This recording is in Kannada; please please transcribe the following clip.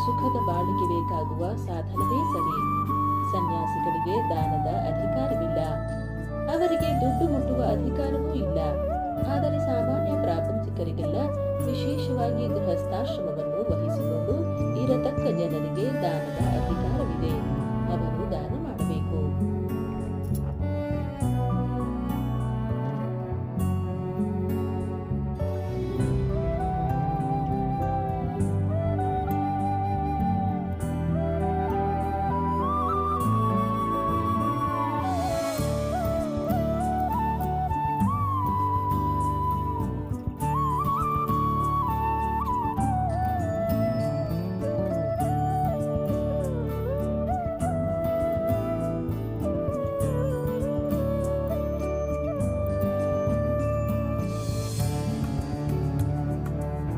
ಸುಖದ ಬಾಳಿಗೆ ಬೇಕಾಗುವ ಸಾಧನವೇ ಸರಿ. ಸನ್ಯಾಸಿಗಳಿಗೆ ದಾನದ ಅಧಿಕಾರವಿಲ್ಲ, ಅವರಿಗೆ ದುಡ್ಡು ಮುಟ್ಟುವ ಅಧಿಕಾರವೂ ಇಲ್ಲ. ಆದರೆ ಸಾಮಾನ್ಯ ಪ್ರಾಪಂಚಿಕರಿಗೆಲ್ಲ, ವಿಶೇಷವಾಗಿ ಗೃಹಸ್ಥಾಶ್ರಮವನ್ನು ವಹಿಸಿಕೊಂಡು ಇರತಕ್ಕ ಜನರಿಗೆ ದಾನದ ಅಧಿಕಾರವಿದೆ. ಅವರು ದಾನ ಮಾಡಬೇಕು.